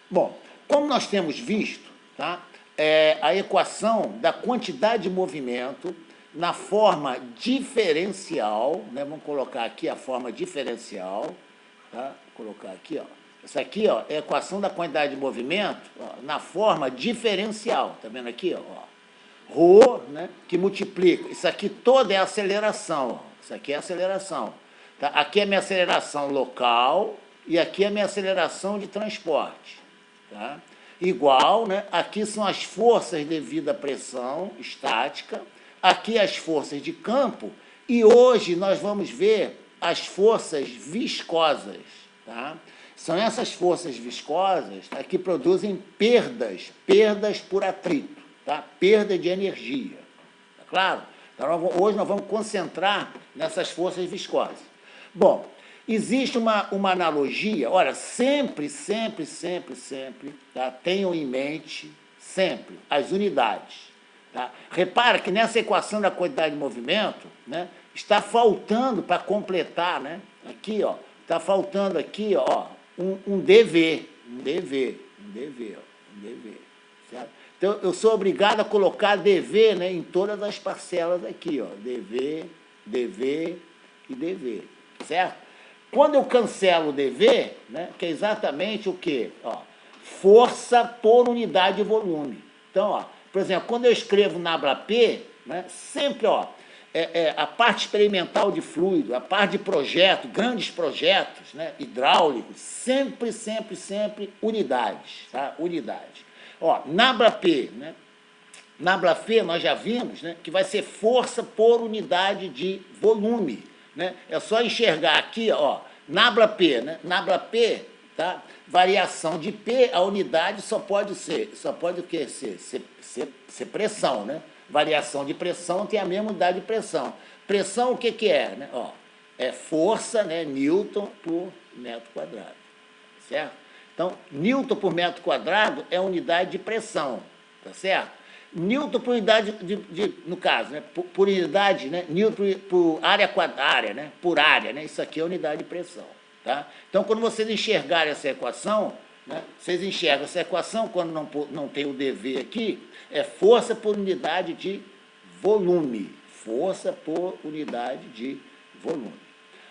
Bom, como nós temos visto, tá, a equação da quantidade de movimento na forma diferencial, né, vamos colocar aqui a forma diferencial, tá, vou colocar aqui, ó, essa aqui, ó, é a equação da quantidade de movimento, ó, na forma diferencial, tá vendo aqui, ó, ρ, né, que multiplica, isso aqui toda é aceleração, ó, isso aqui é aceleração, tá? Aqui é minha aceleração local e aqui é minha aceleração de transporte, tá? Igual, né, aqui são as forças devido à pressão estática, aqui as forças de campo, e hoje nós vamos ver as forças viscosas, tá? São essas forças viscosas, tá, que produzem perdas por atrito, tá? Perda de energia, tá claro? Então, hoje nós vamos concentrar nessas forças viscosas. Bom, existe uma analogia, olha, sempre, tá? Tenham em mente, sempre, as unidades. Tá? Repara que nessa equação da quantidade de movimento, né, está faltando para completar, né, aqui, ó, está faltando aqui, ó, um dV, certo? Então, eu sou obrigado a colocar dV, né, em todas as parcelas aqui, ó, dV e dV, certo? Quando eu cancelo o dV, né, que é exatamente o quê? Ó, força por unidade de volume. Então, ó, por exemplo, quando eu escrevo NABLA-P, né, sempre, ó, a parte experimental de fluido, a parte de projeto, grandes projetos, né, hidráulicos, sempre unidades, tá? Unidades. Ó, NABLA-P, né? NABLA-P nós já vimos, né, que vai ser força por unidade de volume, né? É só enxergar aqui, ó, NABLA-P, né? NABLA-P, tá? Variação de P, a unidade só pode o quê? Ser pressão, né? Variação de pressão tem a mesma unidade de pressão. Pressão, o que que é? Né? Ó, é força, né, Newton por metro quadrado, certo? Então, Newton por metro quadrado é a unidade de pressão, tá certo? Newton por unidade no caso, né, por unidade, né, Newton por área, né, por área, né, isso aqui é a unidade de pressão, tá? Então, quando vocês enxergarem essa equação, né, vocês enxergam essa equação, quando não tem o dV aqui, é força por unidade de volume. Força por unidade de volume.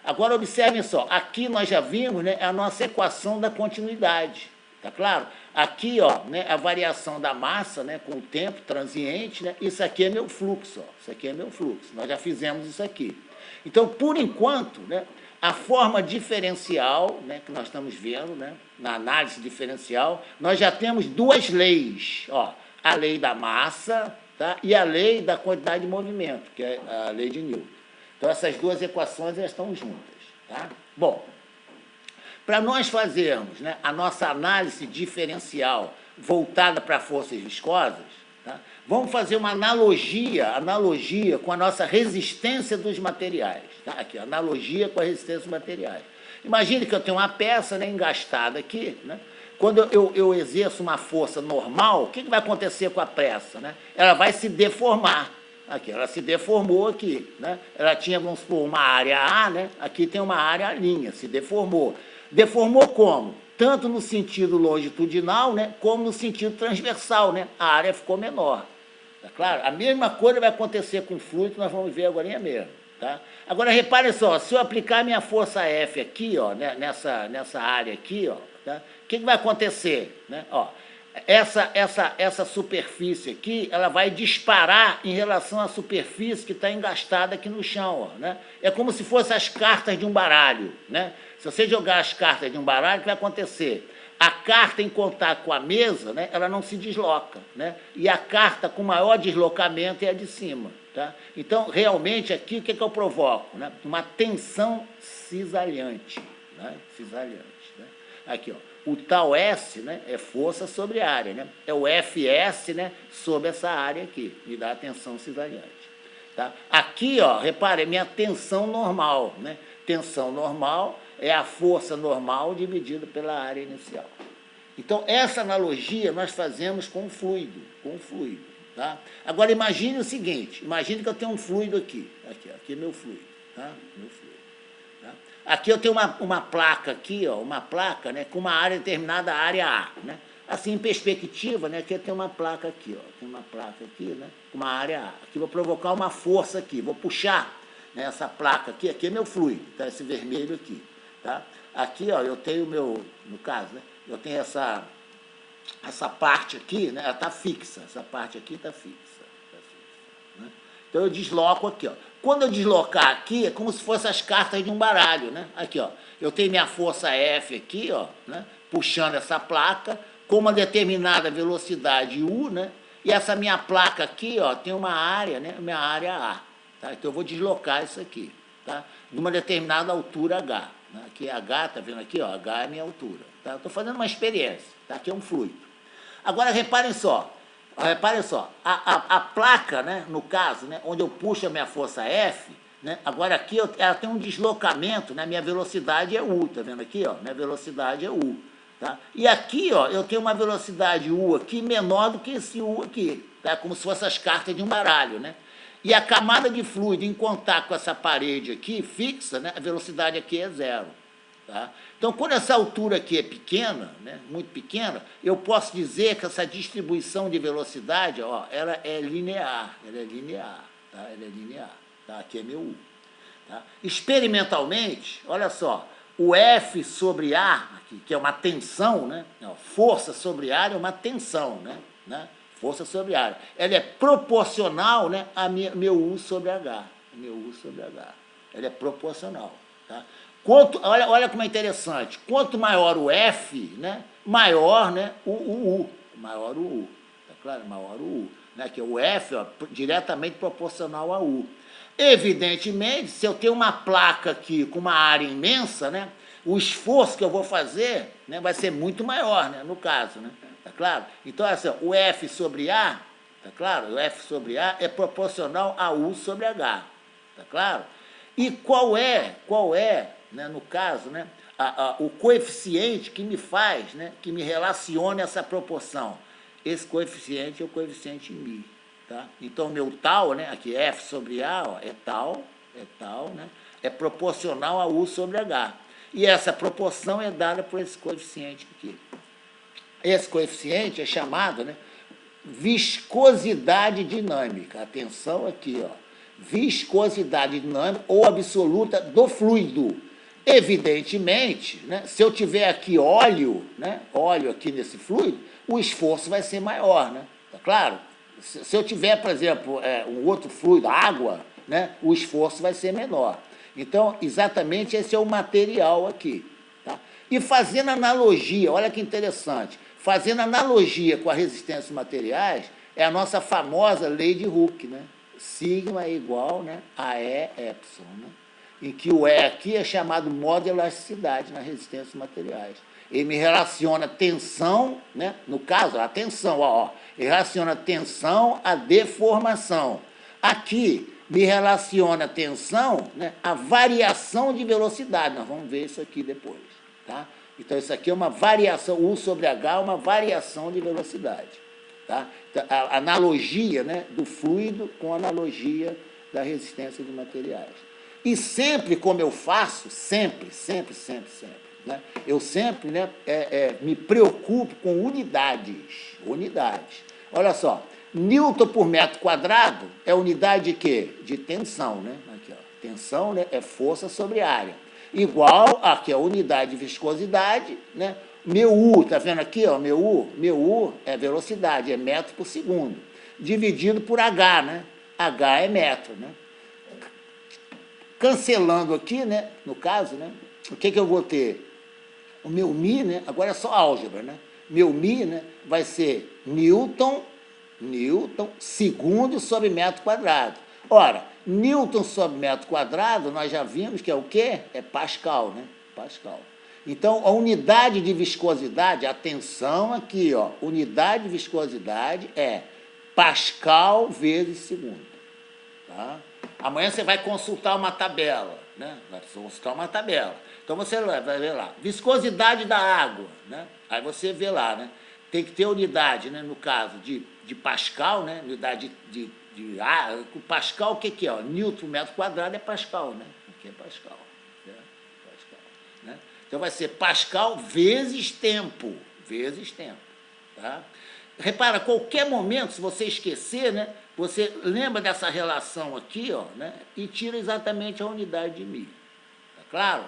Agora, observem só, aqui nós já vimos, né, a nossa equação da continuidade, tá claro? Aqui, ó, né, a variação da massa, né, com o tempo transiente, né, isso aqui é meu fluxo, ó, isso aqui é meu fluxo, nós já fizemos isso aqui. Então, por enquanto, né, a forma diferencial, né, que nós estamos vendo, né, na análise diferencial, nós já temos duas leis, ó, a lei da massa, tá, e a lei da quantidade de movimento, que é a lei de Newton. Então, essas duas equações elas estão juntas, tá? Bom, para nós fazermos, né, a nossa análise diferencial voltada para forças viscosas, tá, vamos fazer uma analogia com a nossa resistência dos materiais. Tá? Aqui, analogia com a resistência dos materiais. Imagine que eu tenho uma peça, né, engastada aqui, né? Quando eu exerço uma força normal, o que vai acontecer com a peça? Né? Ela vai se deformar. Aqui, ela se deformou aqui, né? Ela tinha, vamos supor, uma área A, né? Aqui tem uma área linha, se deformou. Deformou como? Tanto no sentido longitudinal, né, como no sentido transversal, né? A área ficou menor. Tá claro? A mesma coisa vai acontecer com o fluido, que nós vamos ver agora mesmo. Tá? Agora, reparem só, se eu aplicar minha força F aqui, ó, né, nessa área aqui, ó, tá? O que vai acontecer? Né? Ó, essa superfície aqui, ela vai disparar em relação à superfície que está engastada aqui no chão. Ó, né? É como se fossem as cartas de um baralho. Né? Se você jogar as cartas de um baralho, o que vai acontecer? A carta em contato com a mesa, né, ela não se desloca. Né? E a carta com maior deslocamento é a de cima. Tá? Então, realmente, aqui, o que eu provoco? Né? Uma tensão cisalhante. Né? Cisalhante. Né? Aqui, ó. O tal S, né, é força sobre área, né? É o Fs, né, sobre essa área aqui, me dá a tensão cisalhante. Tá? Aqui, ó, repare, é minha tensão normal, né? Tensão normal é a força normal dividida pela área inicial. Então, essa analogia nós fazemos com o fluido, tá? Agora, imagine o seguinte, imagine que eu tenho um fluido aqui é meu fluido, tá? Meu fluido. Tá? Aqui eu tenho uma placa aqui, ó, uma placa, né, com uma área determinada, a área A, né? Assim, em perspectiva, né, aqui eu tenho uma placa aqui, ó, tem uma placa aqui, né, com uma área A. Aqui vou provocar uma força aqui, vou puxar, né, essa placa aqui é meu fluido, tá? Esse vermelho aqui, tá? Aqui, ó, eu tenho no caso, né, eu tenho essa parte aqui, né, ela está fixa, essa parte aqui está fixa, né? Então eu desloco aqui, ó. Quando eu deslocar aqui, é como se fossem as cartas de um baralho, né? Aqui, ó, eu tenho minha força F aqui, ó, né, puxando essa placa com uma determinada velocidade U, né? E essa minha placa aqui, ó, tem uma área, né, minha área A, tá? Então eu vou deslocar isso aqui, tá? De uma determinada altura H, né? Aqui é H, tá vendo aqui, ó, H é a minha altura, tá? Estou fazendo uma experiência, tá? Aqui é um fluido. Agora reparem só, a placa, né, no caso, né, onde eu puxo a minha força F, né, agora aqui ela tem um deslocamento, né, minha velocidade é U, tá vendo aqui, ó, minha velocidade é U, tá? E aqui, ó, eu tenho uma velocidade U aqui menor do que esse U aqui, tá? Como se fossem as cartas de um baralho, né? E a camada de fluido em contato com essa parede aqui, fixa, né, a velocidade aqui é zero. Tá? Então, quando essa altura aqui é pequena, né, muito pequena, eu posso dizer que essa distribuição de velocidade, ó, ela é linear, tá? Ela é linear, tá? Aqui é meu U. Tá? Experimentalmente, olha só, o F sobre A, aqui, que é uma tensão, né, força sobre área é uma tensão, né, força sobre área, ela é proporcional, né, a meu U sobre H, ela é proporcional, tá? Olha como é interessante, quanto maior o F, né, maior, né, o U, maior o U, tá claro? Maior o U, né, que o F, ó, diretamente proporcional a U. Evidentemente, se eu tenho uma placa aqui com uma área imensa, né, o esforço que eu vou fazer, né, vai ser muito maior, né, no caso, né, tá claro? Então, assim, o F sobre A, tá claro? O F sobre A é proporcional a U sobre H, tá claro? E qual é, né, no caso, né, o coeficiente que me faz, né, que me relacione essa proporção? Esse coeficiente é o coeficiente μ. Tá? Então, meu tal, né, aqui F sobre A, ó, é tal, né, é proporcional a U sobre H. E essa proporção é dada por esse coeficiente aqui. Esse coeficiente é chamado, né, viscosidade dinâmica. Atenção aqui, ó. Viscosidade dinâmica ou absoluta do fluido. Evidentemente, né, se eu tiver aqui óleo, né, óleo aqui nesse fluido, o esforço vai ser maior, né? Tá claro? Se eu tiver, por exemplo, um outro fluido, água, né, o esforço vai ser menor. Então, exatamente esse é o material aqui. Tá? E fazendo analogia, olha que interessante, fazendo analogia com a resistência dos materiais, é a nossa famosa lei de Hooke, né? Sigma é igual, né, a E epsilon, né? Em que o E aqui é chamado modo de elasticidade na resistência dos materiais. Ele me relaciona tensão, né? No caso, a tensão, ó, ele relaciona tensão à deformação. Aqui, me relaciona tensão, né, à variação de velocidade. Nós vamos ver isso aqui depois. Tá? Então, isso aqui é uma variação, U sobre H é uma variação de velocidade. Tá? Então, a analogia, né, do fluido com a analogia da resistência de materiais. E sempre, como eu faço, sempre, né, eu sempre, né, me preocupo com unidades. Olha só, Newton por metro quadrado é unidade de quê? De tensão, né? Aqui, ó, tensão, né, é força sobre área. Igual aqui a unidade de viscosidade, né? Meu U, tá vendo aqui, ó, meu U é velocidade, é metro por segundo, dividido por H, né? H é metro, né? Cancelando aqui, né, no caso, né, o que eu vou ter? O meu μ, né, agora é só álgebra, né? Meu μ, né, vai ser Newton segundo sobre metro quadrado. Ora, Newton sobre metro quadrado, nós já vimos que é o quê? É Pascal, né? Pascal. Então, a unidade de viscosidade, atenção aqui, ó, unidade de viscosidade é Pascal vezes segundo. Tá? Amanhã você vai consultar uma tabela, né? Vai consultar uma tabela. Então, você vai ver lá, viscosidade da água, né? Aí você vê lá, né? Tem que ter unidade, né? No caso de Pascal, né? Unidade de Pascal, o que é? Newton metro quadrado é Pascal, né? Aqui é Pascal. Certo? Então, vai ser Pascal vezes tempo. Vezes tempo. Tá? Repara, qualquer momento, se você esquecer, né, você lembra dessa relação aqui, ó, né, e tira exatamente a unidade de μ. Tá claro?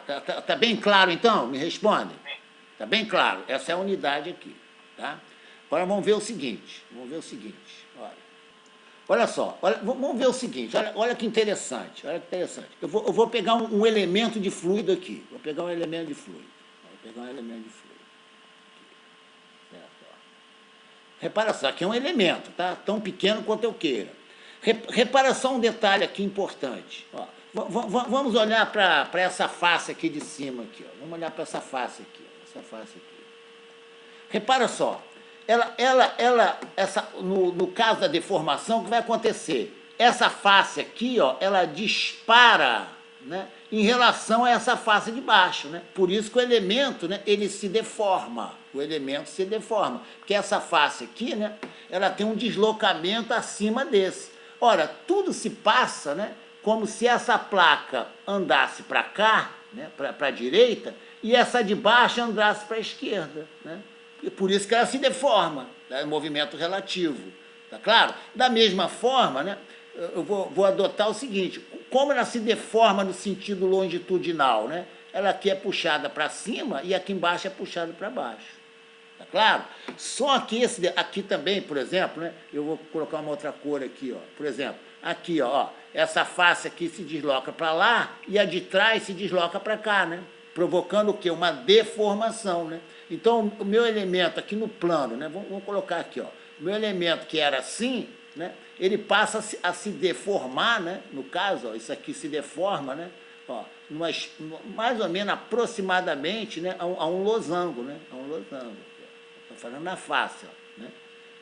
Tá bem claro, então? Me responde. Tá bem claro. Essa é a unidade aqui. Tá? Agora, vamos ver o seguinte. Olha só, vamos ver o seguinte, olha que interessante, Eu vou pegar um elemento de fluido aqui. Vou pegar um elemento de fluido. Certo, ó. Repara só, aqui é um elemento, tá? Tão pequeno quanto eu queira. Repara só um detalhe aqui importante. Ó. Vamos olhar para essa face aqui de cima. Aqui, ó. Vamos olhar para essa face aqui. Repara só. No caso da deformação, o que vai acontecer? Essa face aqui, ó, ela dispara, né, em relação a essa face de baixo. Né? Por isso que o elemento, né, ele se deforma. Porque essa face aqui, né, ela tem um deslocamento acima desse. Ora, tudo se passa, né, como se essa placa andasse para cá, né, para a direita, e essa de baixo andasse para a esquerda. Né? E por isso que ela se deforma, é um movimento relativo, tá claro? Da mesma forma, né, eu vou adotar o seguinte, como ela se deforma no sentido longitudinal, né? Ela aqui é puxada para cima e aqui embaixo é puxada para baixo, tá claro? Só que aqui também, por exemplo, né, eu vou colocar uma outra cor aqui, ó, por exemplo, aqui, ó, essa face aqui se desloca para lá e a de trás se desloca para cá, né? Provocando o quê? Uma deformação, né? Então, o meu elemento aqui no plano, né? Vamos colocar aqui, ó. O meu elemento que era assim, né? Ele passa a se deformar, né? No caso, ó, isso aqui se deforma, né? Ó, mais ou menos aproximadamente, né? A um losango, né? Estou falando na face, ó, né?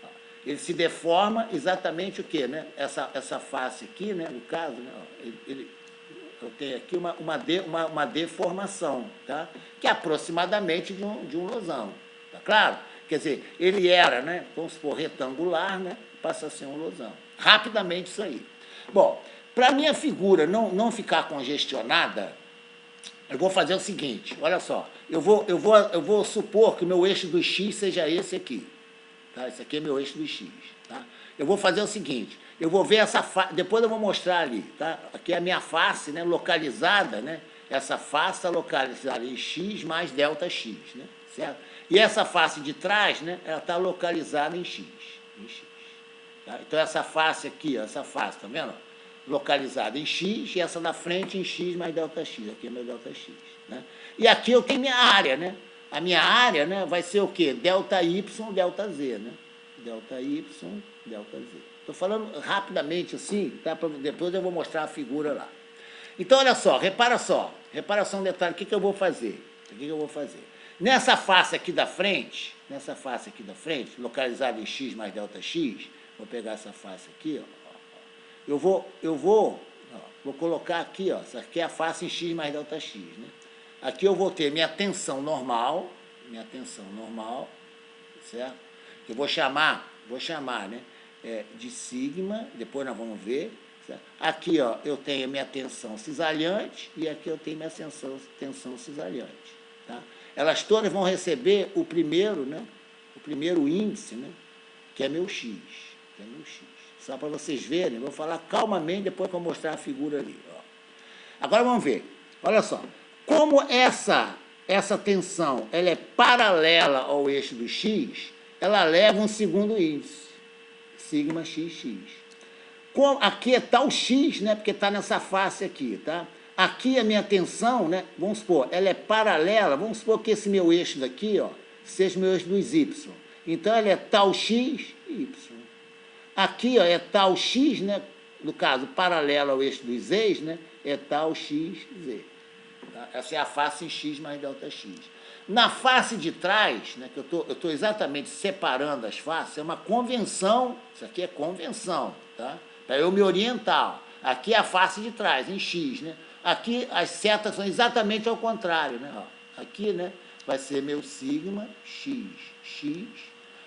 Ó, ele se deforma exatamente o quê, né? Essa face aqui, né? No caso, né? Ó, eu tenho aqui uma deformação, tá? Que é aproximadamente de um losango, tá claro? Quer dizer, ele era, né, vamos supor, retangular, né, passa a ser um losango. Rapidamente isso aí. Bom, para a minha figura não ficar congestionada, eu vou fazer o seguinte, olha só, eu vou supor que o meu eixo do X seja esse aqui, tá? Esse aqui é meu eixo do X, tá? Eu vou fazer o seguinte, eu vou ver essa face, depois eu vou mostrar ali, tá? Aqui é a minha face, né, localizada, né? Essa face localizada em X mais ΔX, né? Certo? E essa face de trás, né, ela está localizada em X. Tá? Então, essa face aqui, ó, essa face, tá vendo? Localizada em X, e essa da frente em X mais ΔX. Aqui é meu ΔX. Né? E aqui eu tenho minha área, né? A minha área, né, vai ser o quê? ΔY, ΔZ, né? ΔY, ΔZ. Estou falando rapidamente assim, tá? Depois eu vou mostrar a figura lá. Então, olha só, repara só um detalhe, o que eu vou fazer? Nessa face aqui da frente, localizada em X mais ΔX, vou pegar essa face aqui, ó, eu vou colocar aqui, ó, essa aqui é a face em X mais ΔX, né? Aqui eu vou ter minha tensão normal, certo? Eu vou chamar, né, de sigma, depois nós vamos ver. Certo? Aqui, ó, eu tenho minha tensão cisalhante e aqui eu tenho minha tensão cisalhante. Tá? Elas todas vão receber o primeiro, né, índice, né, que é meu X. Só para vocês verem, eu vou falar calmamente depois que eu mostrar a figura ali. Ó. Agora vamos ver. Olha só. Como essa tensão ela é paralela ao eixo do X, ela leva um segundo índice, sigma XX. Aqui é tal X, né, porque está nessa face aqui, tá? Aqui a minha tensão, né, vamos supor, ela é paralela, vamos supor que esse meu eixo daqui, ó, seja meu eixo dos Y. Então, ela é tal X, Y. Aqui, ó, é tal X, né, no caso, paralela ao eixo dos Z's, né, é tal X, Z. Tá? Essa é a face em X mais ΔX. Na face de trás, né, que eu estou exatamente separando as faces, é uma convenção, isso aqui é convenção, tá? Para eu me orientar. Aqui é a face de trás, em X, né? Aqui as setas são exatamente ao contrário, né? Ó, aqui, né, vai ser meu sigma X.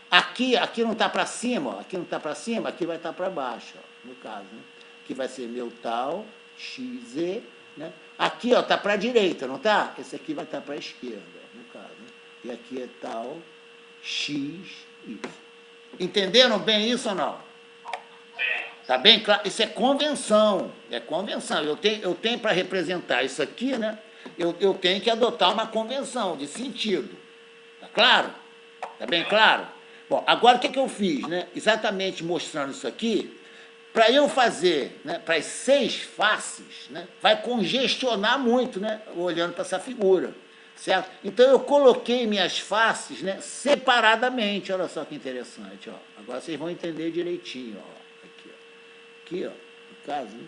Aqui não está para cima, ó, aqui não está para cima, aqui vai estar para baixo, ó, no caso, né? Aqui vai ser meu tal XZ, né? Aqui, ó, tá para a direita, não tá? Esse aqui vai estar para a esquerda, no caso. Né? E aqui é tal x, y. Entenderam bem isso ou não? Tá bem claro? Isso é convenção. É convenção. Eu tenho para representar isso aqui, né? Eu tenho que adotar uma convenção de sentido. Tá claro? Tá bem claro? Bom, agora o que eu fiz, né? Exatamente mostrando isso aqui, para eu fazer, né, para as 6 faces, né, vai congestionar muito, né, olhando para essa figura, certo? Então, eu coloquei minhas faces, né, separadamente, olha só que interessante, ó. Agora vocês vão entender direitinho, ó. Aqui, ó, no caso, né,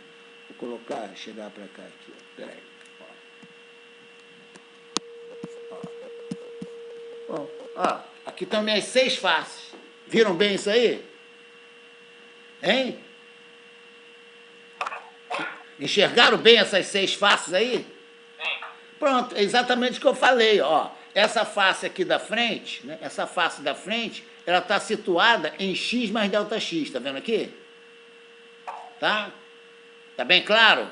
vou colocar, chegar para cá, aqui, ó, peraí, ó, aqui estão minhas 6 faces, viram bem isso aí? Hein? Enxergaram bem essas 6 faces aí? Pronto, é exatamente o que eu falei, ó. Essa face aqui da frente, né? Essa face da frente, ela está situada em x mais delta x, tá vendo aqui? Tá? Tá bem claro?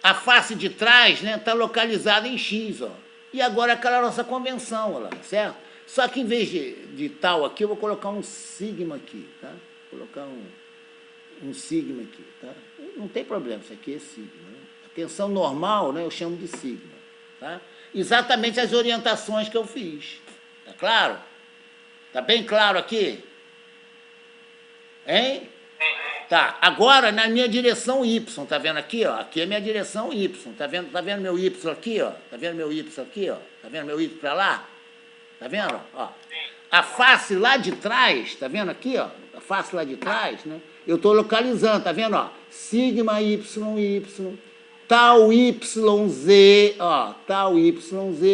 A face de trás, né, está localizada em x, ó. E agora aquela nossa convenção, ó lá, certo? Só que em vez de tal aqui, eu vou colocar um sigma aqui, tá? Vou colocar um sigma aqui, tá? Não tem problema, isso aqui é sigma. Né? A tensão normal, né, eu chamo de sigma, tá? Exatamente as orientações que eu fiz. Tá claro? Tá bem claro aqui? Hein? Tá, agora na minha direção y, tá vendo aqui, ó? Aqui é minha direção y, tá vendo meu y aqui, ó? Tá vendo meu y aqui, ó? Tá vendo meu y para lá? Tá vendo? Ó. A face lá de trás, tá vendo aqui, ó? A face lá de trás, né? Eu estou localizando, tá vendo, ó? Sigma y, tal yz, ó, tal yz,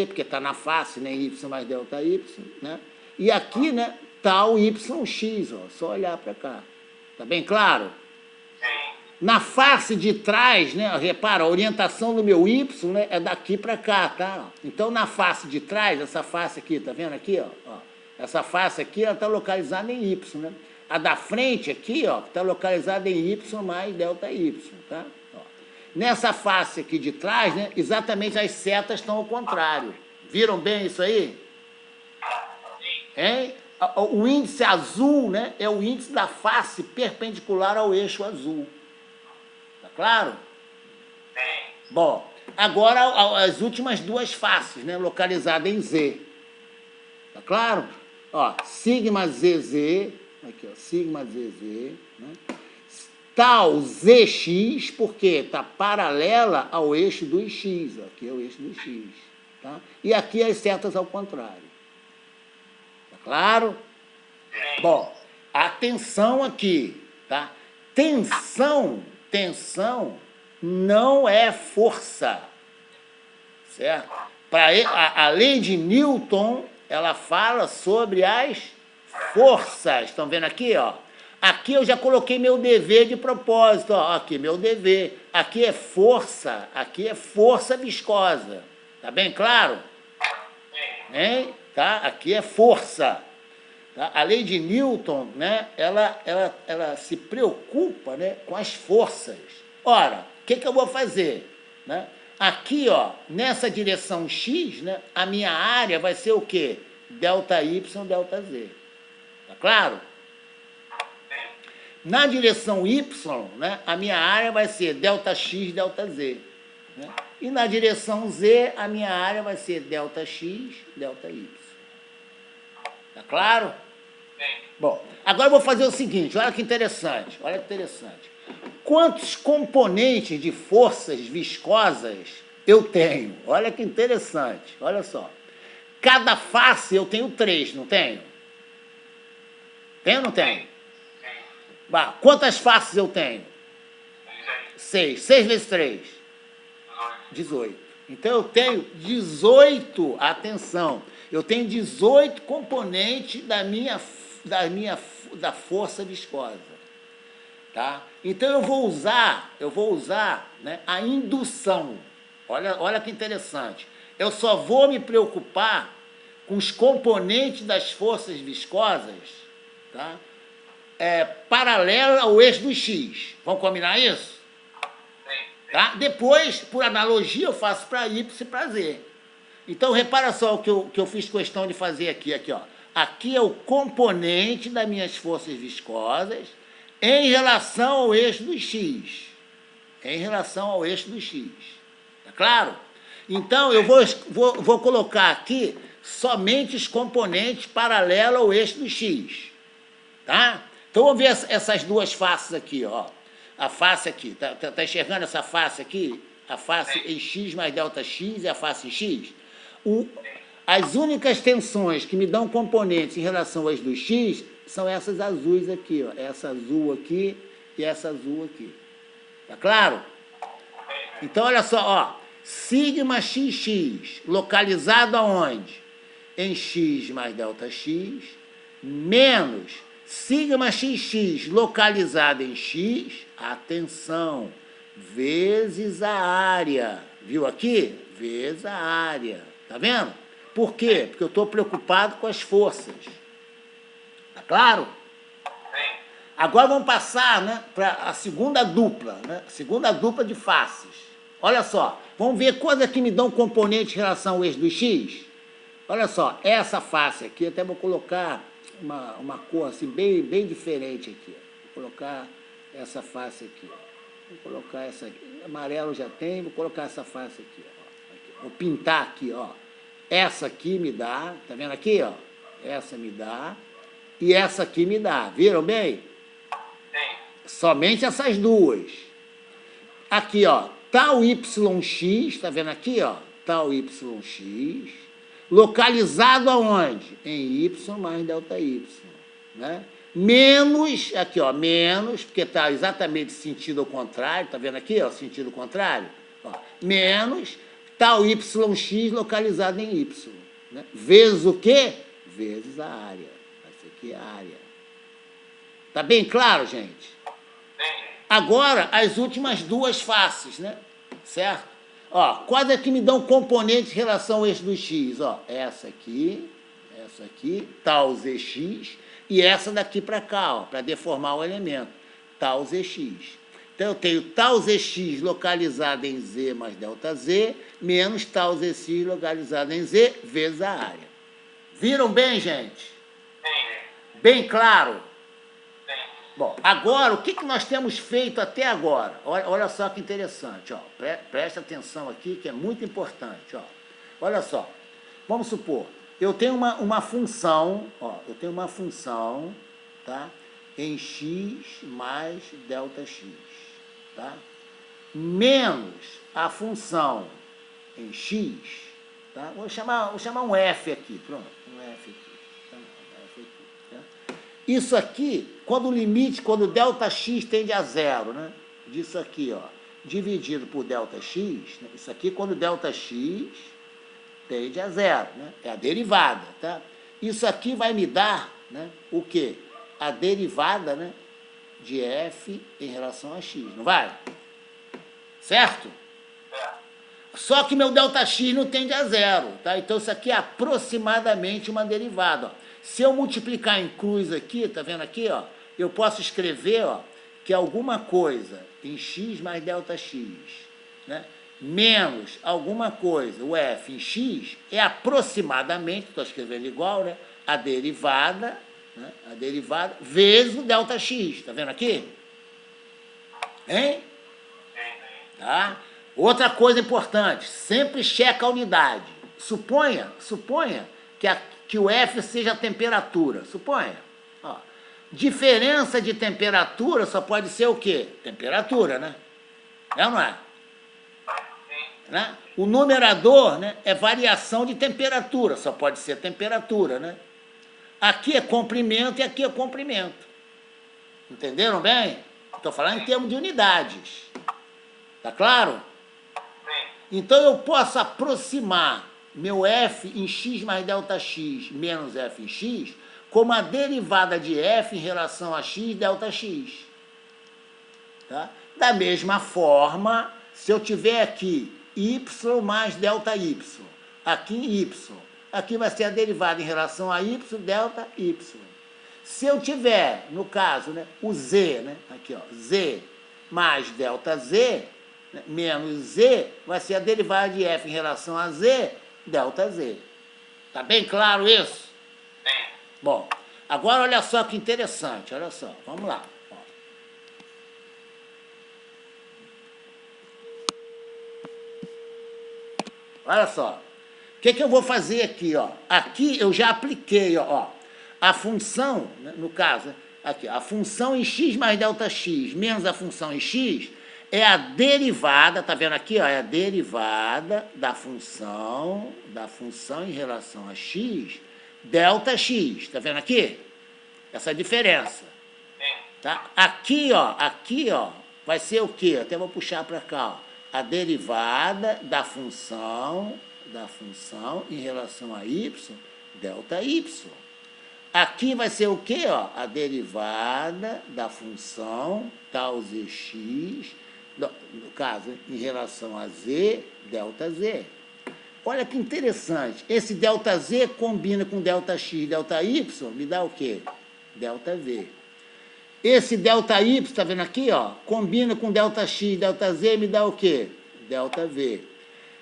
porque tá na face, né? Y mais delta y, né? E aqui, né? Tal yx, ó, só olhar para cá. Tá bem claro? Na face de trás, né? Repara, a orientação do meu y, né, é daqui para cá, tá? Então, na face de trás, essa face aqui, tá vendo aqui, ó? Essa face aqui, ela está localizada em y, né? A da frente aqui, ó, está localizada em y mais delta y, tá? Ó. Nessa face aqui de trás, né, exatamente as setas estão ao contrário. Viram bem isso aí? Hein? O índice azul, né, é o índice da face perpendicular ao eixo azul. Tá claro? Bom, agora as últimas 2 faces, né, localizadas em Z. Tá claro? Ó, sigma ZZ, aqui, ó, sigma ZZ, né? Tal ZX, porque está paralela ao eixo dos X, ó, aqui é o eixo dos X, tá? E aqui as setas ao contrário. Tá claro? Bom, atenção aqui, tá? Tensão não é força, certo? A lei de Newton, ela fala sobre as forças. Estão vendo aqui, ó? Aqui eu já coloquei meu dever de propósito, ó. Aqui meu dever. Aqui é força viscosa. Tá bem claro? Hein? Tá? Aqui é força. Tá? A lei de Newton, né? Ela se preocupa, né, com as forças. Ora, o que eu vou fazer? Né? Aqui, ó, nessa direção x, né, a minha área vai ser o quê? Delta y, delta z. Tá claro? Na direção y, né, a minha área vai ser delta x, delta z. Né? E na direção z, a minha área vai ser delta x, delta y. Tá claro? Bom, agora eu vou fazer o seguinte, olha que interessante, olha que interessante. Quantos componentes de forças viscosas eu tenho? Olha que interessante, olha só. Cada face eu tenho 3, não tenho? Tem ou não tenho? Bah, quantas faces eu tenho? 6. 6 vezes 3? 18. Então eu tenho 18, atenção, eu tenho 18 componentes da força viscosa. Tá? Então eu vou usar, né, a indução. Olha que interessante. Eu só vou me preocupar com os componentes das forças viscosas, tá? Paralela ao eixo do X. Vamos combinar isso? Tá? Depois, por analogia, eu faço para Y e para Z. Então, repara só o que eu fiz questão de fazer aqui. Aqui, ó. Aqui é o componente das minhas forças viscosas em relação ao eixo do X. Em relação ao eixo do X. Tá claro? Então, eu vou colocar aqui somente os componentes paralelos ao eixo do X. Tá? Então, vamos ver essas duas faces aqui, ó. A face aqui, tá enxergando essa face aqui? A face em X mais delta X e a face em X? As únicas tensões que me dão componentes em relação ao eixo do X são essas azuis aqui, ó. Essa azul aqui e essa azul aqui. Tá claro? Então, olha só, ó. Sigma XX, localizado aonde? Em X mais delta X, menos sigma XX, localizado em X, atenção, vezes a área. Viu aqui? Vezes a área. Tá vendo? Por quê? Porque eu estou preocupado com as forças. Tá claro? Agora vamos passar, né, para a segunda dupla, né? Segunda dupla de faces. Olha só, vamos ver quais que me dão componente em relação ao eixo do X. Olha só, essa face aqui, até vou colocar uma cor assim bem diferente aqui. Vou colocar essa face aqui. Vou colocar essa aqui. Amarelo já tem, vou colocar essa face aqui. Ó. Aqui. Vou pintar aqui, ó. Essa aqui me dá, tá vendo aqui, ó? Essa me dá e essa aqui me dá. Viram bem? Somente essas duas. Aqui, ó, tal YX, tá vendo aqui, ó? Tal YX, localizado aonde? Em Y mais delta Y, né? Menos, aqui, ó, menos, porque tá exatamente sentido ao contrário, tá vendo aqui, ó, sentido contrário? Ó, menos tal YX localizado em Y, né? Vezes o quê? Vezes a área. Essa aqui é a área. Tá bem claro, gente? Agora, as últimas duas faces, né? Certo? Ó, quais é que me dão componentes em relação ao eixo do X? Ó, essa aqui, tal ZX, e essa daqui para cá, ó, para deformar o elemento, tal ZX. Então, eu tenho tal ZX localizado em Z mais delta Z, menos tal ZX localizado em Z, vezes a área. Viram bem, gente? Bem claro? Bom, agora, o que nós temos feito até agora? Olha só que interessante, ó. Presta atenção aqui, que é muito importante, ó. Olha só, vamos supor, eu tenho uma função, ó, tá? Em X mais delta X, tá? Menos a função em X, tá? Vou chamar um F aqui, pronto, um F aqui. Isso aqui, quando o delta x tende a zero, né? Disso aqui, ó, dividido por delta x, né? Isso aqui, quando o delta x tende a zero, né? É a derivada, tá? Isso aqui vai me dar, né, o quê? A derivada, né, de f em relação a x, não vai? Certo? Só que meu delta x não tende a zero, tá? Então, isso aqui é aproximadamente uma derivada, ó. Se eu multiplicar em cruz aqui, tá vendo aqui, ó? Eu posso escrever, ó, que alguma coisa em x mais delta x, né? Menos alguma coisa, o f em x, é aproximadamente, estou escrevendo igual, né? A derivada, né? A derivada vezes o delta x, tá vendo aqui? Hein? Tá? Outra coisa importante, sempre checa a unidade. Suponha que o F seja a temperatura. Suponha. Ó, diferença de temperatura só pode ser o quê? Temperatura, né? É ou não é? Né? O numerador, né, é variação de temperatura, só pode ser temperatura, né? Aqui é comprimento e aqui é comprimento. Entenderam bem? Estou falando em termos de unidades. Tá claro? Então eu posso aproximar meu f em x mais delta x menos f em x como a derivada de f em relação a x delta x. Tá? Da mesma forma, se eu tiver aqui y mais delta y, aqui y, aqui vai ser a derivada em relação a y delta y. Se eu tiver, no caso, né, o z, né, aqui, ó, z mais delta z, né, menos Z vai ser a derivada de F em relação a Z, delta Z. Tá bem claro isso? Bom, agora olha só que interessante, olha só, vamos lá. Olha só, o que eu vou fazer aqui, ó? Aqui eu já apliquei, ó, a função, né, no caso, aqui, a função em x mais delta x menos a função em x é a derivada, tá vendo aqui, ó, é a derivada da função em relação a x, delta x, tá vendo aqui? Essa diferença. Tá? Aqui, ó, vai ser o quê? Até vou puxar para cá, ó. A derivada da função em relação a y, delta y. Aqui vai ser o quê? Ó? A derivada da função tal zx, no caso, em relação a z, delta z. Olha que interessante. Esse delta z combina com delta x, delta y, me dá o quê? Delta v. Esse delta y, está vendo aqui, ó, combina com delta x, delta z, me dá o quê? Delta v.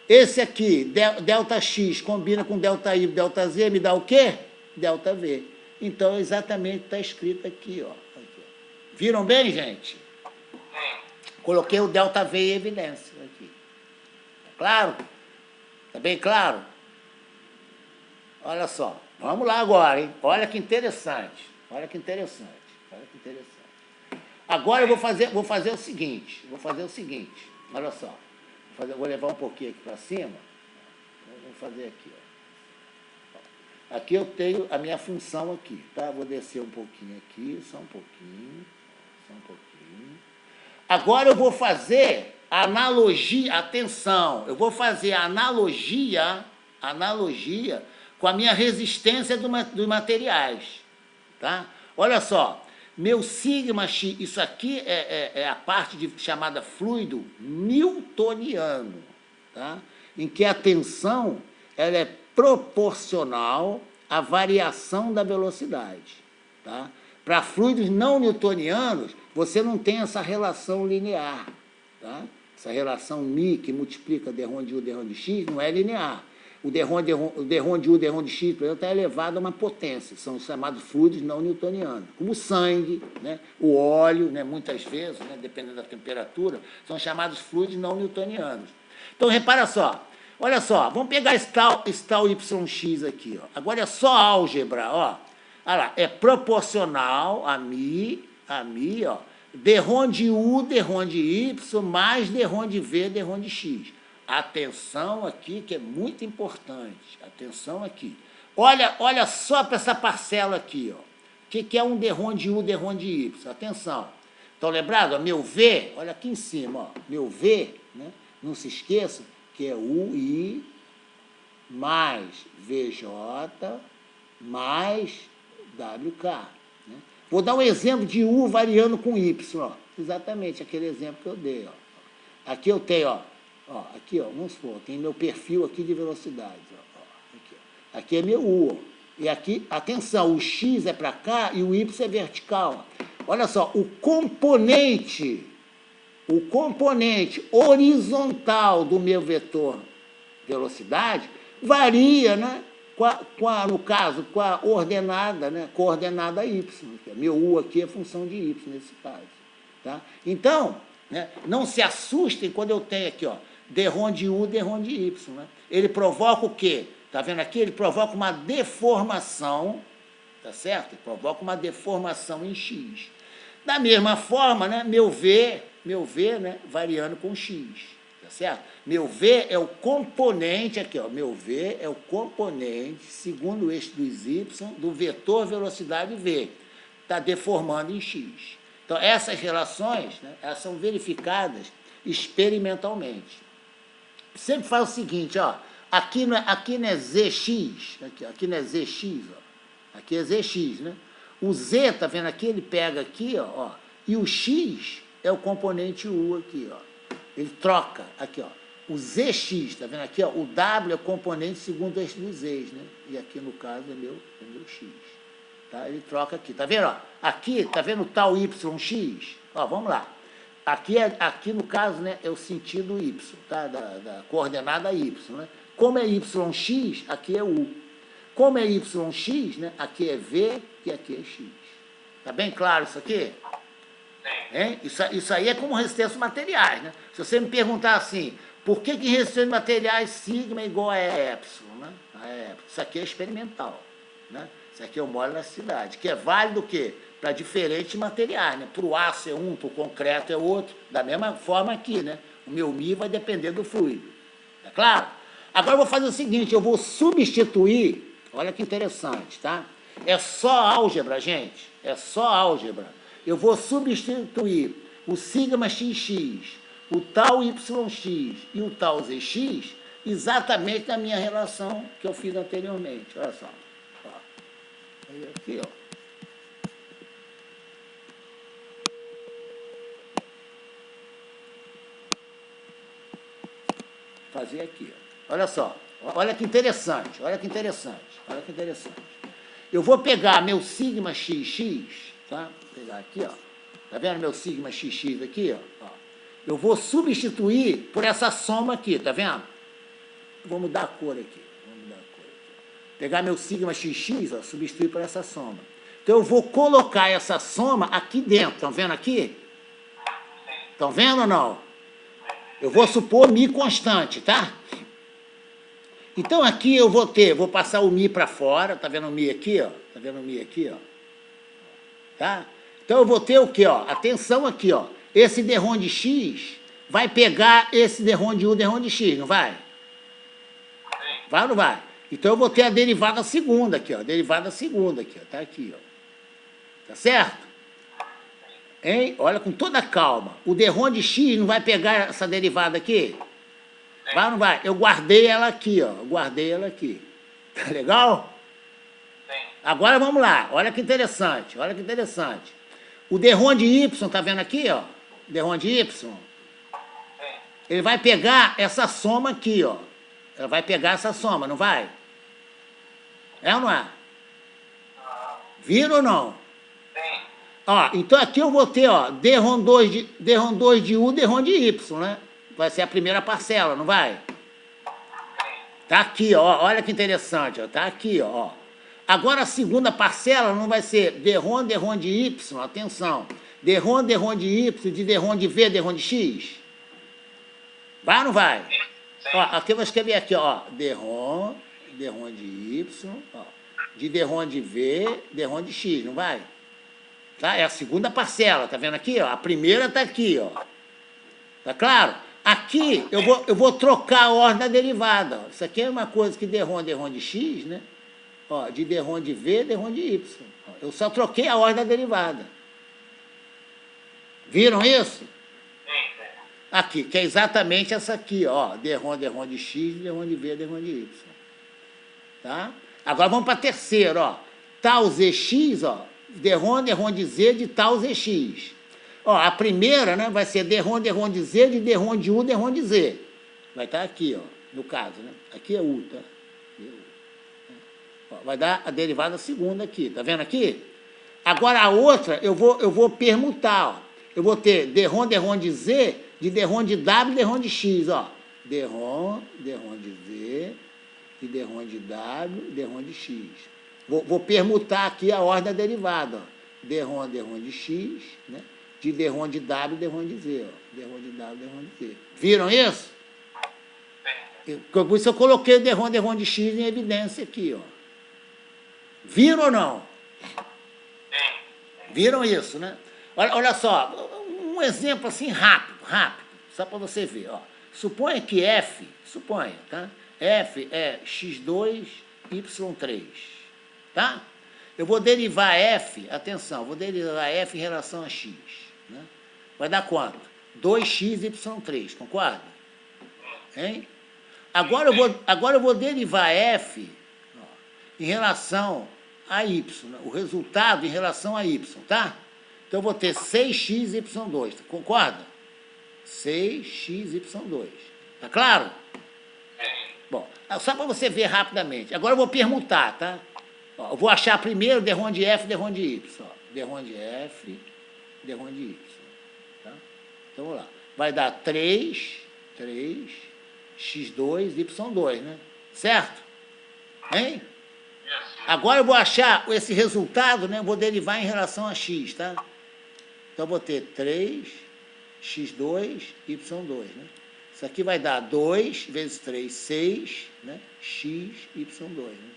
Esse aqui, delta x, combina com delta y, delta z, me dá o quê? Delta v. Então, exatamente está escrito aqui, ó. Aqui, ó. Viram bem, gente? Coloquei o delta v em evidência aqui. Claro? Está bem claro? Olha só. Vamos lá agora, hein? Olha que interessante. Olha que interessante. Olha que interessante. Agora eu vou fazer o seguinte. Olha só. Vou levar um pouquinho aqui para cima. Vou fazer aqui, ó. Aqui eu tenho a minha função aqui, tá? Vou descer um pouquinho aqui, só um pouquinho. Agora eu vou fazer analogia, atenção, eu vou fazer analogia com a minha resistência dos materiais, tá? Olha só, meu sigma x, isso aqui é a parte chamada fluido newtoniano, tá? Em que a tensão ela é proporcional à variação da velocidade, tá? Para fluidos não newtonianos, você não tem essa relação linear, tá? Essa relação μ que multiplica d-ρ de u, d-ρ de x, não é linear. O d-ρ de u, d-ρ de x, por exemplo, está elevado a uma potência. São chamados fluidos não newtonianos. Como o sangue, né? O óleo, né? Muitas vezes, né? Dependendo da temperatura, são chamados fluidos não newtonianos. Então, repara só. Olha só, vamos pegar esse tal yx aqui. Ó. Agora é só álgebra. Ó. Olha lá, é proporcional a μ, ó, d-ρ de u, d-ρ de y, mais d-ρ de v, d-ρ de x. Atenção aqui, que é muito importante. Atenção aqui. Olha só para essa parcela aqui. Ó. O que é um d-ρ de u, d-ρ de y? Atenção. Estão lembrados? Meu v, olha aqui em cima. Ó. Meu v, né? Não se esqueça que é ui mais vj mais wk. Né? Vou dar um exemplo de u variando com y. Ó. Exatamente aquele exemplo que eu dei. Ó. Aqui eu tenho, ó, aqui, ó, vamos supor, tem meu perfil aqui de velocidade. Aqui é meu u. Ó. E aqui, atenção, o x é para cá e o y é vertical. Ó. Olha só, o componente horizontal do meu vetor velocidade varia, né? No caso, com a ordenada, né? Coordenada y. Meu u aqui é função de y, nesse caso. Tá? Então, né? Não se assustem quando eu tenho aqui, ó, d-ρ de u, d-ρ de y. Né? Ele provoca o quê? Está vendo aqui? Ele provoca uma deformação, tá certo? Ele provoca uma deformação em x. Da mesma forma, né? Meu v, né? Variando com x. Tá certo? Meu v é o componente, aqui, ó, meu v é o componente, segundo o eixo dos y, do vetor velocidade v. Está deformando em x. Então, essas relações, né, elas são verificadas experimentalmente. Sempre faz o seguinte, ó, aqui não é zx, aqui não é zx, ó, aqui é zx, né? O z, tá vendo aqui? Ele pega aqui, ó, e o x é o componente u aqui, ó. Ele troca aqui, ó. O zx, tá vendo aqui, ó? O w é o componente segundo o eixo dos z's, né? E aqui, no caso, é meu x. Tá? Ele troca aqui, tá vendo? Ó? Aqui, tá vendo o tal yx? Ó, vamos lá. aqui no caso, né, é o sentido y, tá? Da coordenada y, né? Como é yx, aqui é u. Como é yx, né, aqui é v e aqui é x. Tá bem claro isso aqui? Hein? Isso aí é como resistências materiais, né? Se você me perguntar assim, por que em resistências materiais sigma é igual a epsilon, né? Isso aqui é experimental, né? Isso aqui é o mole da elasticidade, que é válido o quê? Para diferentes materiais, né? Para o aço é um, para o concreto é outro, da mesma forma aqui, né? O meu μ vai depender do fluido, tá claro? Agora eu vou fazer o seguinte, eu vou substituir, olha que interessante, tá? É só álgebra, gente, é só álgebra. Eu vou substituir o sigma xx, o tal yx e o tal zx exatamente na minha relação que eu fiz anteriormente. Olha só. Ó. Aqui, ó. Fazer aqui, ó. Olha só. Olha que interessante, olha que interessante, olha que interessante. Eu vou pegar meu sigma xx, tá? Vou pegar aqui, ó. Tá vendo meu sigma xx aqui, ó? Eu vou substituir por essa soma aqui, tá vendo? Vou mudar a cor aqui. Pegar meu sigma xx, ó, substituir por essa soma. Então, eu vou colocar essa soma aqui dentro. Estão vendo aqui? Estão vendo ou não? Eu vou supor μ constante, tá? Então, aqui eu vou passar o μ para fora. Tá vendo o μ aqui, ó? Tá vendo o μ aqui, ó? Tá? Então, eu vou ter o quê, ó? Atenção aqui, ó. Esse derrom de x vai pegar esse derrom de u, derrom de x, não vai? Vai ou não vai? Então, eu vou ter a derivada segunda aqui, ó. Derivada segunda aqui, ó. Tá aqui, ó. Tá certo? Hein? Olha, com toda calma. O derrom de x não vai pegar essa derivada aqui? Vai ou não vai? Eu guardei ela aqui, ó. Eu guardei ela aqui. Tá legal? Agora, vamos lá. Olha que interessante. Olha que interessante. O derrom de y, tá vendo aqui, ó? Derrom de y. Ele vai pegar essa soma aqui, ó. Ela vai pegar essa soma, não vai? É ou não é? Viram ou não? Ó, então aqui eu vou ter, ó, derrom 2 de u, derrom de y, né? Vai ser a primeira parcela, não vai? Tá aqui, ó. Olha que interessante, ó. Tá aqui, ó. Agora a segunda parcela não vai ser derrom de y, atenção. Derrom de y, de derrom de v, derrom de x? Vai ou não vai? Ó, aqui eu vou escrever aqui, ó. Derrom de y, ó. De derrom de v, derrom de x, não vai? Tá? É a segunda parcela, tá vendo aqui, ó? A primeira tá aqui, ó. Tá claro? Aqui eu vou trocar a ordem da derivada. Ó. Isso aqui é uma coisa que derrom de x, né? Ó, de derrom de v, derrom de y. Ó, eu só troquei a ordem da derivada. Viram isso? Aqui, que é exatamente essa aqui, ó. Derrom de x, derrom de v, derrom de y. Tá? Agora vamos para a terceira, ó. Tal zx, ó. Derrom de z de tal zx. Ó, a primeira, né, vai ser derrom de z de derrom de u, derrom de z. Vai estar aqui, ó, no caso, né? Aqui é u, tá? Ó, vai dar a derivada segunda aqui, tá vendo aqui? Agora a outra eu vou permutar, ó. Eu vou ter derrom de z de derrom de w, derrom de x, ó. Derrom de z de derrom de w, derrom de x. Vou permutar aqui a ordem da derivada, ó. Derrom de x, né? De derrom de w, derrom de z, ó. Derrom de w, derrom de z. Viram isso? Por isso eu coloquei o derrom de x em evidência aqui, ó. Viram ou não? Viram isso, né? Olha só, um exemplo assim rápido, só para você ver, ó. Suponha que f, tá? F é x2, y3, tá? Eu vou derivar f, atenção, vou derivar f em relação a x, né? Vai dar quanto? 2x, y3, concorda? Hein? Agora eu vou derivar f, ó, em relação a y, né? O resultado em relação a y, tá? Então, eu vou ter 6x, y2, concorda? 6x, y2, tá claro? Bom, só para você ver rapidamente. Agora eu vou permutar, tá? Ó, eu vou achar primeiro derrom de f, derrom de y. Ó. Derrom de f, derrom de y. Tá? Então, vamos lá. Vai dar 3, x2, y2, né? Certo? Hein? Agora eu vou achar esse resultado, né? Vou derivar em relação a x, tá? Então, eu vou ter 3, x2, y2, né? Isso aqui vai dar 2 vezes 3, 6, né? X, y2, né?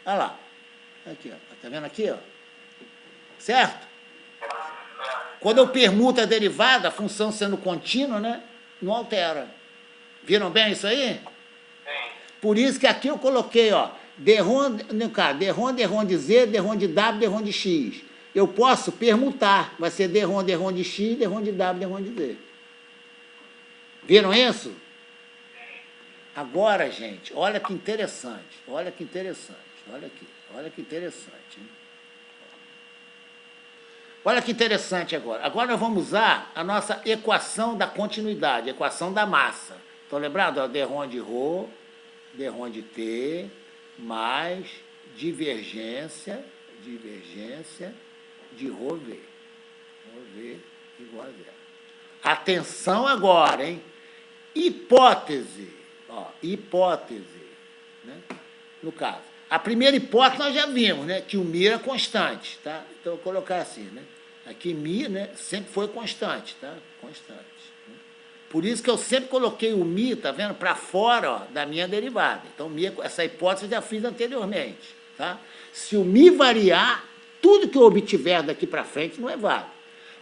Olha lá. Aqui, ó. Tá vendo aqui, ó? Certo? Quando eu permuto a derivada, a função sendo contínua, né? Não altera. Viram bem isso aí? Por isso que aqui eu coloquei, ó, derrom de Z, derrom de W, derrom de X. Eu posso permutar. Vai ser derrom de X, derrom de W, derrom de Z. Viram isso? Agora, gente, olha que interessante. Olha que interessante. Olha aqui. Olha que interessante. Hein? Olha que interessante agora. Agora nós vamos usar a nossa equação da continuidade, equação da massa. Estão lembrados? Derrom de ρ, derrom de T, mais divergência de ρV. ρV igual a zero. Atenção agora, hein? Hipótese. Ó, hipótese. Né? No caso. A primeira hipótese nós já vimos, né? Que o μ é constante, tá? Então, eu vou colocar assim, né? Aqui μ, né? Sempre foi constante, tá? Constante. Né? Por isso que eu sempre coloquei o μ, tá vendo? Para fora, ó, da minha derivada. Então, essa hipótese eu já fiz anteriormente, tá? Se o μ variar, tudo que eu obtiver daqui para frente não é válido.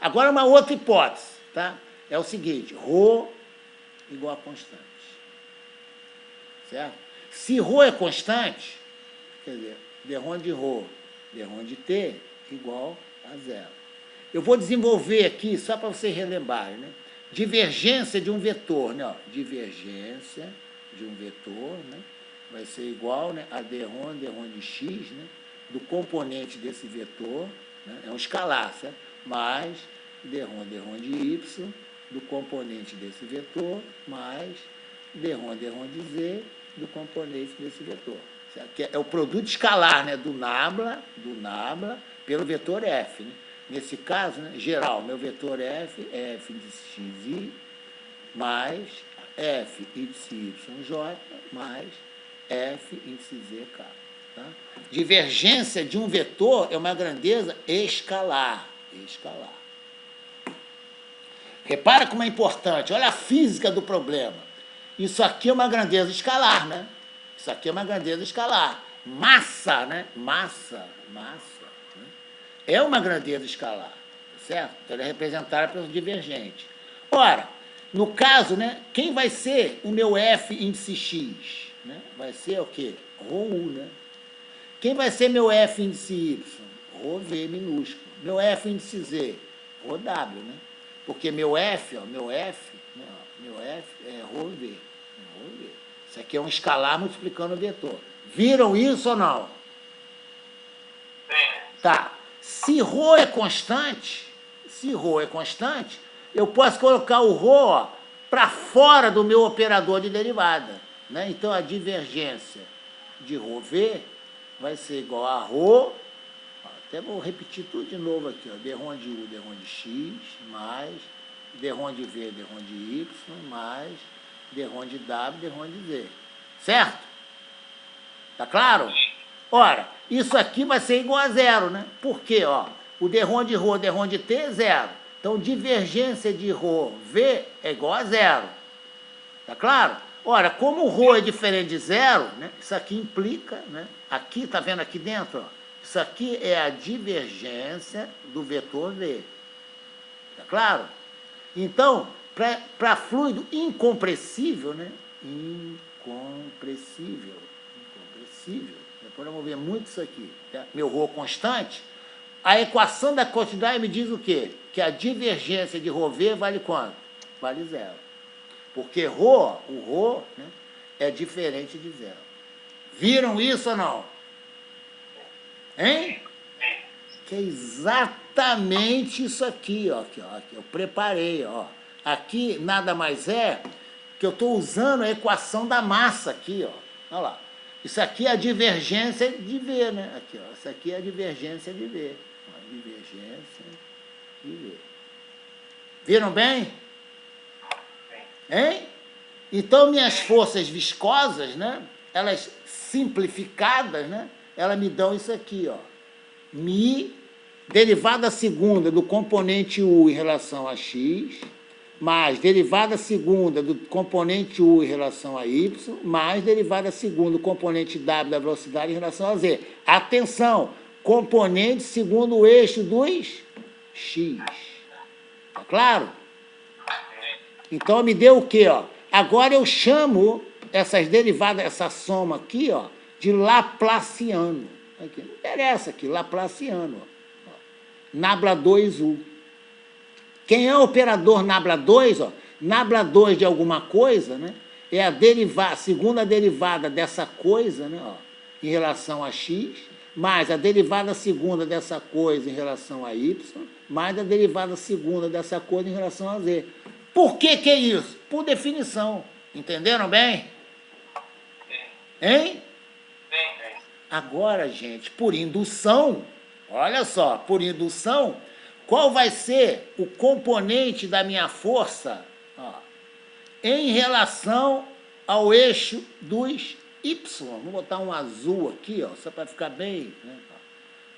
Agora, uma outra hipótese, tá? É o seguinte, ρ igual a constante. Certo? Se ρ é constante, quer dizer, derrom de ρ, derrom de T igual a zero. Eu vou desenvolver aqui, só para vocês relembrarem, né? Divergência de um vetor, né? Ó, divergência de um vetor, né? Vai ser igual, né, a derrom de x, né? Do componente desse vetor, né? É um escalar, certo? Mais derrom de y, do componente desse vetor, mais derrom de z, do componente desse vetor. Que é o produto escalar, né, do nabla pelo vetor f. Né? Nesse caso, né, geral, meu vetor f é f índice xi mais f índice yj mais f índice zk. Tá? Divergência de um vetor é uma grandeza escalar. Escalar. Repara como é importante. Olha a física do problema. Isso aqui é uma grandeza escalar, né? Isso aqui é uma grandeza escalar. Massa, né? Massa. Né? É uma grandeza escalar, certo? Ela é representada pelo divergente. Ora, no caso, né, quem vai ser o meu f índice x? Né? Vai ser o quê? ρu, né? Quem vai ser meu f índice y? ρv minúsculo. Meu f índice z? ρw, né? Porque meu f, ó, meu f é ρv. Isso aqui é um escalar multiplicando o vetor. Viram isso ou não? Tá. Se ρ é constante, eu posso colocar o ρ para fora do meu operador de derivada. Né? Então, a divergência de ρv vai ser igual a ρ, até vou repetir tudo de novo aqui, ó, derrom de u, derrom de x, mais derrom de v, derrom de y, mais derrom de w, derrom de z. Certo? Tá claro? Ora, isso aqui vai ser igual a zero, né? Por quê? Ó, o derrom de ρ, derrom de t é zero. Então, divergência de ρv é igual a zero. Tá claro? Ora, como o ρ é diferente de zero, né? Isso aqui implica, né? Aqui, tá vendo aqui dentro? Ó, isso aqui é a divergência do vetor v. Tá claro? Então, para fluido incompressível, né? Incompressível. Depois eu vou ver muito isso aqui. Tá? Meu ρ constante. A equação da continuidade me diz o quê? Que a divergência de ρv vale quanto? Vale zero. Porque o ρ, né, é diferente de zero. Viram isso ou não? Hein? Que é exatamente isso aqui, ó. Aqui, eu preparei, ó. Aqui nada mais é que eu estou usando a equação da massa aqui, ó. Olha lá. Isso aqui é a divergência de V, né? Aqui, ó. Isso aqui é a divergência de V. Ó, divergência de V. Viram bem? Hein? Então, minhas forças viscosas, né? Elas simplificadas, né? Elas me dão isso aqui, ó. Mi, derivada segunda do componente U em relação a X, mais derivada segunda do componente U em relação a Y, mais derivada segunda do componente W da velocidade em relação a Z. Atenção! Componente segundo o eixo dos X. Tá claro? Então, me deu o quê, ó? Agora eu chamo essas derivadas, essa soma aqui, ó, de Laplaciano. Aqui, não interessa aqui, Laplaciano. Ó. Nabla 2U. Quem é o operador Nabla 2, ó? Nabla 2 de alguma coisa, né? É a segunda derivada dessa coisa, né, ó, em relação a x, mais a derivada segunda dessa coisa em relação a y, mais a derivada segunda dessa coisa em relação a z. Por que é isso? Por definição. Entenderam bem? Hein? Agora, gente, por indução, olha só, por indução, qual vai ser o componente da minha força, ó, em relação ao eixo dos y? Vou botar um azul aqui, ó, só para ficar bem, né?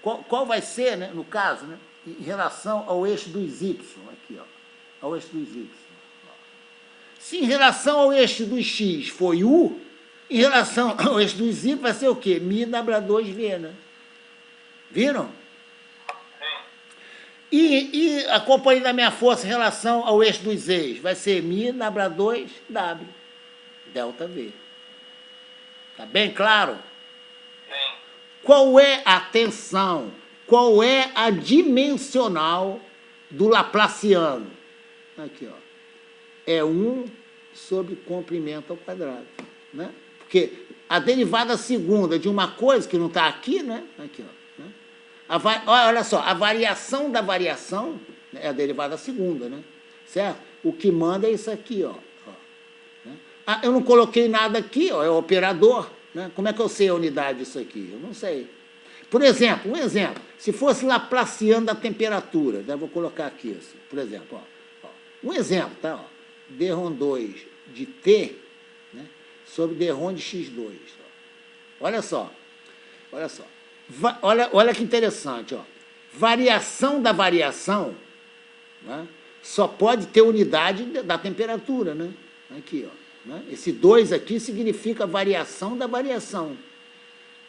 Qual vai ser, né, no caso, né, em relação ao eixo dos y, aqui, ó, ao eixo dos y. Se em relação ao eixo dos x foi U, em relação ao eixo dos y vai ser o quê? Mi W 2V, né? Viram? E a componente da minha força em relação ao eixo dos e's vai ser Mi W 2W, delta V. Tá bem claro? Qual é a tensão? Qual é a dimensional do Laplaciano? Aqui, ó. É 1 sobre comprimento ao quadrado, né? Porque a derivada segunda de uma coisa que não está aqui, né? Aqui, ó. Né? Olha só, a variação da variação, né, é a derivada segunda, né? Certo? O que manda é isso aqui, ó. Né? Ah, eu não coloquei nada aqui, ó, é o operador, né? Como é que eu sei a unidade disso aqui? Eu não sei. Por exemplo, um exemplo, se fosse Laplaciano da temperatura, né? Vou colocar aqui, assim, por exemplo, ó. Um exemplo, tá? Ó. Dρ 2 de T, né, sobre Dρ de X2. Ó. Olha só. Olha só. Olha que interessante. Ó. Variação da variação, né, só pode ter unidade da temperatura. Né? Aqui, ó, né? Esse 2 aqui significa variação da variação.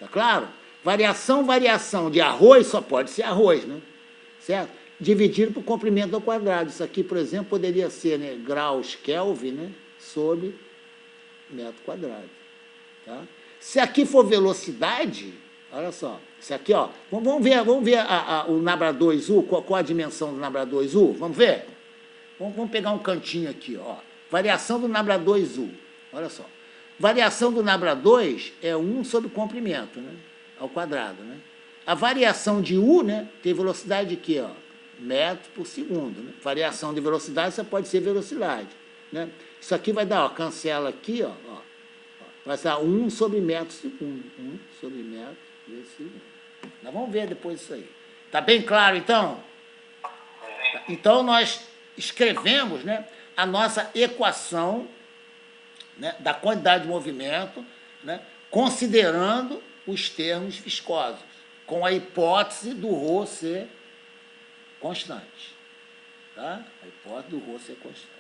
Tá claro? Variação de arroz só pode ser arroz. Né? Certo? Dividido por comprimento ao quadrado. Isso aqui, por exemplo, poderia ser, né, graus Kelvin, né, sobre metro quadrado. Tá? Se aqui for velocidade, olha só, isso aqui, ó, vamos ver o Nabla 2U, qual a dimensão do Nabla 2U? Vamos ver? Vamos pegar um cantinho aqui, ó. Variação do Nabla 2U, olha só. Variação do Nabla 2 é 1 sobre comprimento, né, ao quadrado. Né? A variação de U, né, tem velocidade de quê, ó? Metro por segundo. Né? Variação de velocidade, isso pode ser velocidade. Né? Isso aqui vai dar, ó, cancela aqui, ó, vai dar 1 sobre metro segundo. 1 sobre metro por segundo. Nós vamos ver depois isso aí. Tá bem claro, então? Então, nós escrevemos, né, a nossa equação, né, da quantidade de movimento, né, considerando os termos viscosos, com a hipótese do ρ ser constante. Tá? A hipótese do ρ ser constante.